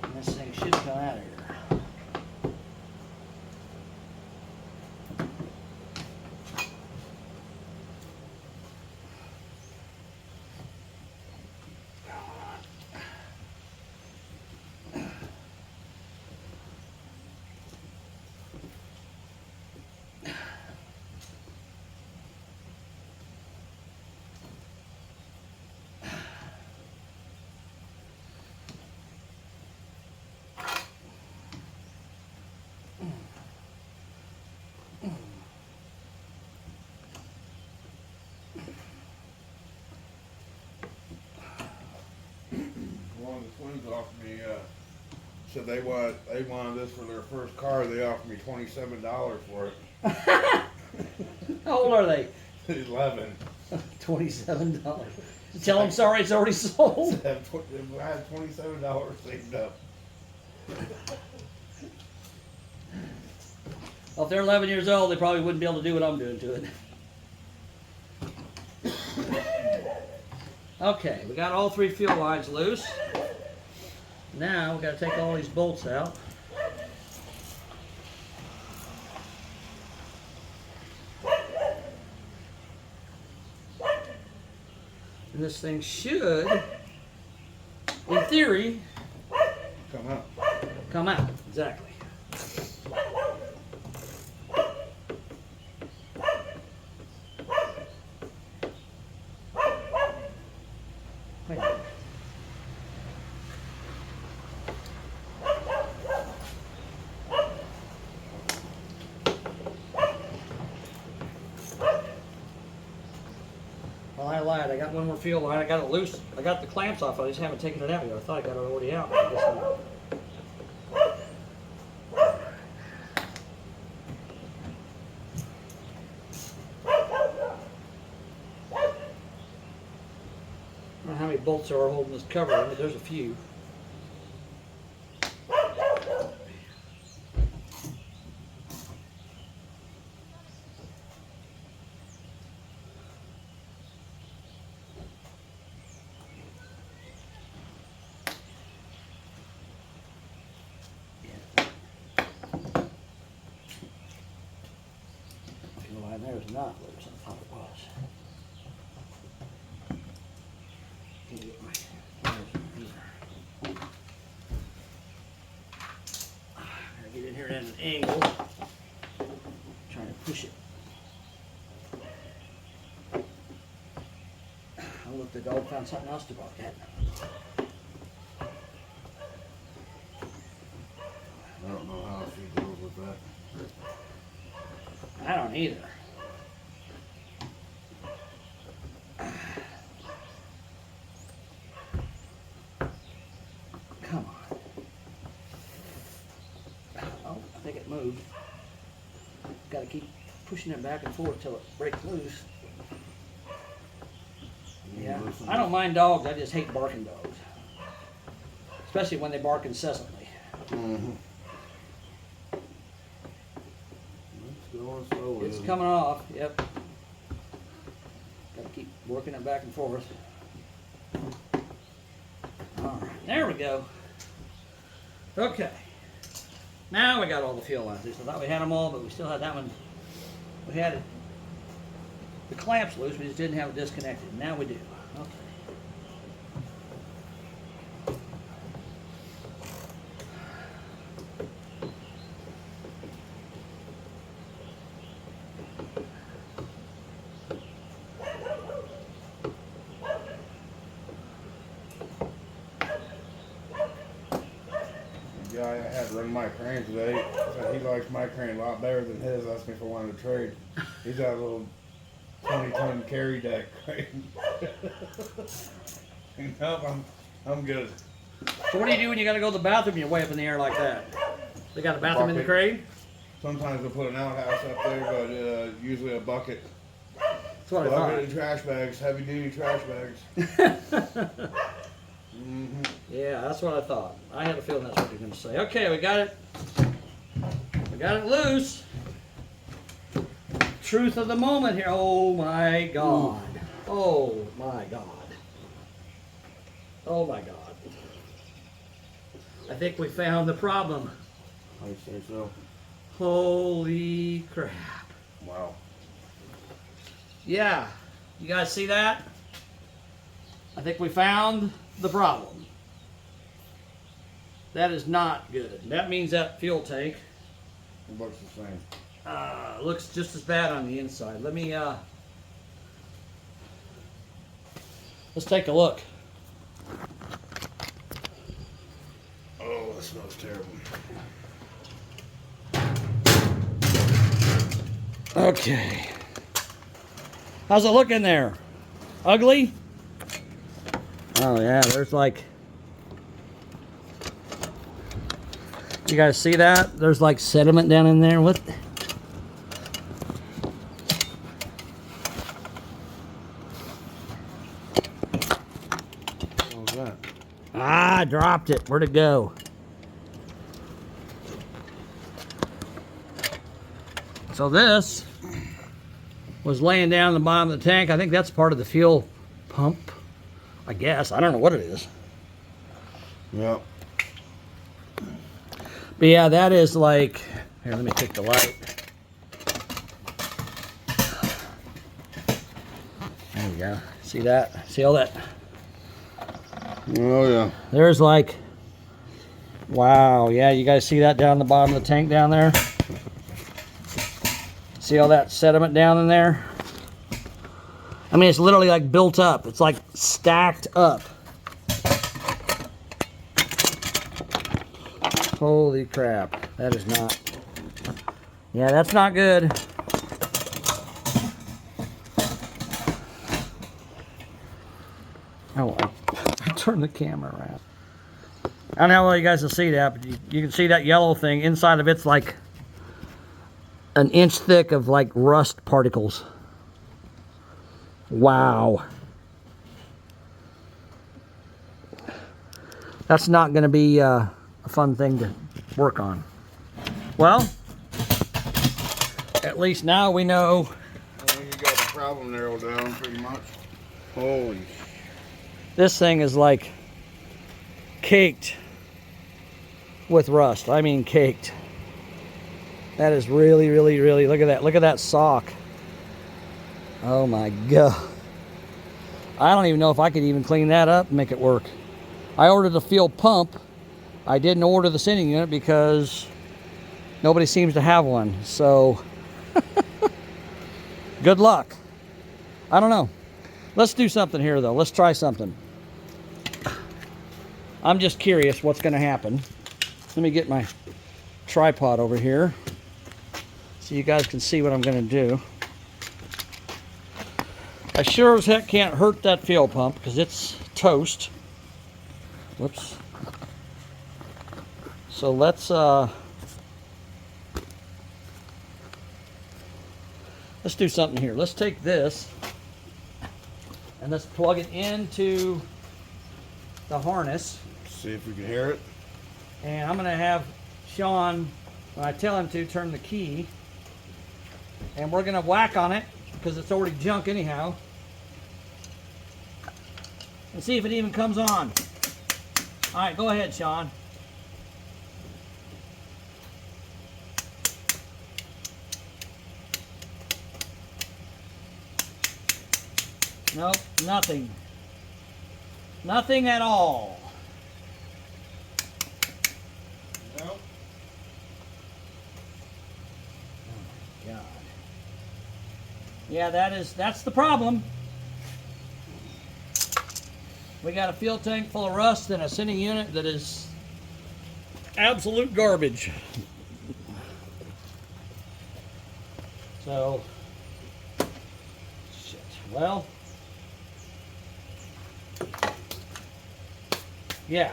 Speaker 1: And this thing should come out of here.
Speaker 3: One of the twins offered me, said they wanted this for their first car. They offered me $27 for it.
Speaker 1: How old are they?
Speaker 3: 11.
Speaker 1: $27. Tell them sorry, it's already sold.
Speaker 3: I had $27 saved up.
Speaker 1: Well, if they're 11 years old, they probably wouldn't be able to do what I'm doing to it. Okay, we got all 3 fuel lines loose. Now we got to take all these bolts out. And this thing should, in theory, come out. Exactly. Wait a minute. Well, I lied. I got one more fuel line. I got it loose. I got the clamps off. I just haven't taken it out yet. I thought I got it already out. But I guess not. I don't know how many bolts are holding this cover in, but there's a few. Fuel line there is not loose. I thought it was. Gotta get my fingers in here. Gotta get in here at an angle. Trying to push it. Oh look, the dog found something else to bark at.
Speaker 3: I don't know how she deals with that.
Speaker 1: on either. Come on. Oh, I think it moved. Got to keep pushing it back and forth till it breaks loose. Yeah, I don't mind dogs. I just hate barking dogs, especially when they bark incessantly.
Speaker 3: Mm-hmm. It's going slowly.
Speaker 1: It's coming off. Yep. Got to keep working it back and forth. All right, there we go. Okay. Now we got all the fuel lines. I thought we had them all, but we still had that one. We had it. The clamps loose. We just didn't have it disconnected. Now we do. Okay.
Speaker 3: The guy I had run my crane today said he likes my crane a lot better than his. Asked me if I wanted to trade. He's got a little 20-ton carry deck crane. Nope, I'm good.
Speaker 1: So what do you do when you got to go to the bathroom and you're way up in the air like that? They got a bathroom in the crane?
Speaker 3: Sometimes they'll put an outhouse up there, but usually a bucket.
Speaker 1: That's what I
Speaker 3: Bucket
Speaker 1: thought.
Speaker 3: and trash bags, heavy duty trash bags. Mm-hmm.
Speaker 1: Yeah, that's what I thought. I had a feeling that's what you're going to say. Okay, we got it. We got it loose. Truth of the moment here. Oh my God. Oh my God. Oh my God. I think we found the problem.
Speaker 3: I say so.
Speaker 1: Holy crap.
Speaker 3: Wow.
Speaker 1: Yeah. You guys see that? I think we found the problem. That is not good. That means that fuel tank
Speaker 3: It looks the same.
Speaker 1: looks just as bad on the inside. Let me let's take a look.
Speaker 3: Oh, that smells terrible.
Speaker 1: Okay. How's it looking there? Ugly? Oh yeah, there's like, you guys see that? There's like sediment down in there. What?
Speaker 3: What was that?
Speaker 1: Ah, I dropped it. Where'd it go? So this was laying down in the bottom of the tank. I think that's part of the fuel pump. I guess. I don't know what it is.
Speaker 3: Yep.
Speaker 1: But yeah, that is like, here, let me take the light. There we go. See that? See all that?
Speaker 3: Oh yeah.
Speaker 1: There's like, wow, yeah, you guys see that down the bottom of the tank down there? See all that sediment down in there? I mean, it's literally like built up. It's like stacked up. Holy crap. That is not, yeah, that's not good. Oh, I turned the camera around. I don't know how well you guys will see that, but you can see that yellow thing. Inside of it's like an inch thick of like rust particles. Wow. That's not going to be a fun thing to work on. Well, at least now we know.
Speaker 3: Well, you got the problem narrowed down pretty much. Holy.
Speaker 1: This thing is like caked with rust. I mean caked. That is really, really, really, look at that. Look at that sock. Oh my God. I don't even know if I could even clean that up and make it work. I ordered a fuel pump. I didn't order the sending unit because nobody seems to have one. So, good luck. I don't know. Let's do something here though. Let's try something. I'm just curious what's going to happen. Let me get my tripod over here. so you guys can see what I'm going to do. I sure as heck can't hurt that fuel pump because it's toast. Whoops. So let's do something here. Let's take this and let's plug it into the harness.
Speaker 3: See if we can hear it.
Speaker 1: And I'm going to have Sean, when I tell him to, turn the key. And we're going to whack on it because it's already junk anyhow. And see if it even comes on. All right, go ahead, Sean. Nope, nothing. Nothing at all.
Speaker 3: Nope.
Speaker 1: Oh my God. Yeah, that's the problem. We got a fuel tank full of rust and a sending unit that is absolute garbage. So, shit. Well, yeah.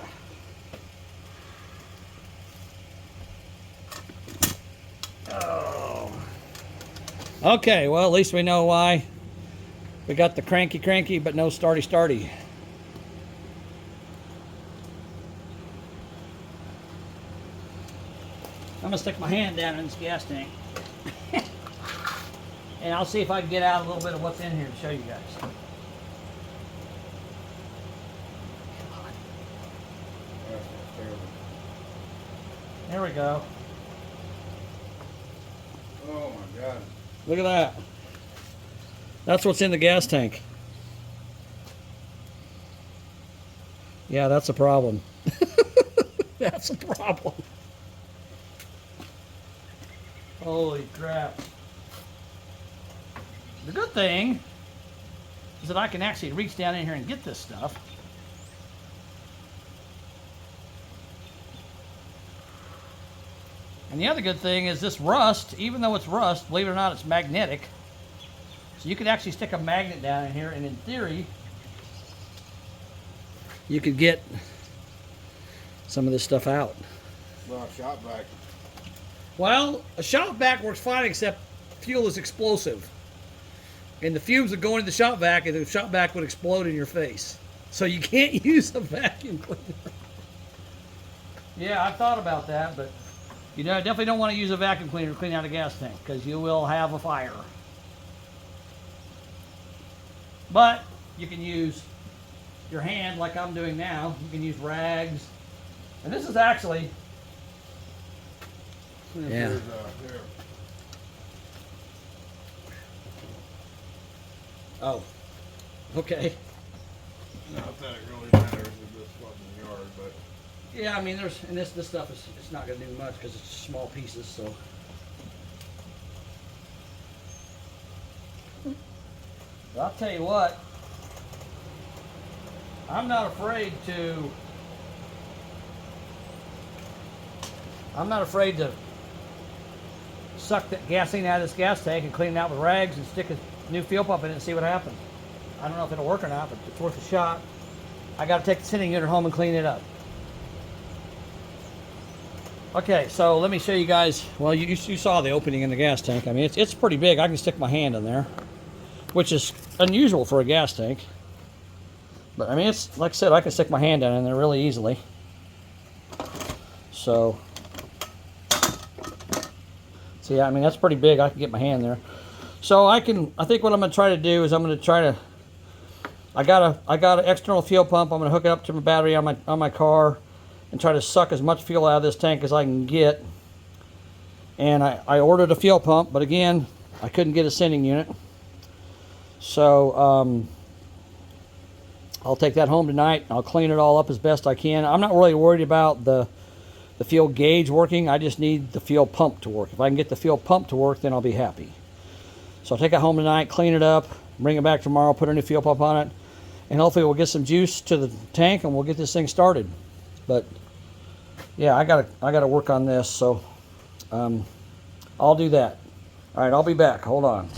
Speaker 1: Oh. Okay, well, at least we know why. We got the cranky, but no starty. I'm gonna stick my hand down in this gas tank. And I'll see if I can get out a little bit of what's in here to show you guys. There we go.
Speaker 3: Oh my God.
Speaker 1: Look at that. That's what's in the gas tank. Yeah, that's a problem. That's a problem. Holy crap. The good thing is that I can actually reach down in here and get this stuff. And the other good thing is this rust, even though it's rust, believe it or not, it's magnetic. So you could actually stick a magnet down in here, and in theory, you could get some of this stuff out.
Speaker 3: Well, shot back.
Speaker 1: Well, a shop vac works fine, except fuel is explosive. And the fumes would go into the shop vac, and the shop vac would explode in your face. So you can't use a vacuum cleaner. Yeah, I've thought about that, but you know, definitely don't want to use a vacuum cleaner to clean out a gas tank, because you will have a fire. But you can use your hand like I'm doing now. You can use rags. And this is actually... Yeah.
Speaker 3: Here.
Speaker 1: Oh, okay.
Speaker 3: Not that it really matters if this wasn't in the yard, but
Speaker 1: Yeah, I mean, there's, and this stuff is, it's not going to do much because it's small pieces, so. But I'll tell you what, I'm not afraid to suck that gasoline out of this gas tank and clean it out with rags and stick a new fuel pump in it and see what happens. I don't know if it'll work or not, but it's worth a shot. I got to take the sending unit home and clean it up. Okay, so let me show you guys. Well, you saw the opening in the gas tank. I mean, it's pretty big. I can stick my hand in there, which is unusual for a gas tank. But I mean, it's like I said, I can stick my hand in there really easily. So yeah, I mean, that's pretty big. I can get my hand there. So I think what I'm going to try to do is I got an external fuel pump. I'm going to hook it up to my battery on my car and try to suck as much fuel out of this tank as I can get. And I ordered a fuel pump, but again, I couldn't get a sending unit. So I'll take that home tonight. I'll clean it all up as best I can. I'm not really worried about the fuel gauge working. I just need the fuel pump to work. If I can get the fuel pump to work, then I'll be happy. So I'll take it home tonight, clean it up, bring it back tomorrow, put a new fuel pump on it, and hopefully we'll get some juice to the tank and we'll get this thing started. But yeah, I gotta work on this, so I'll do that. All right, I'll be back. Hold on.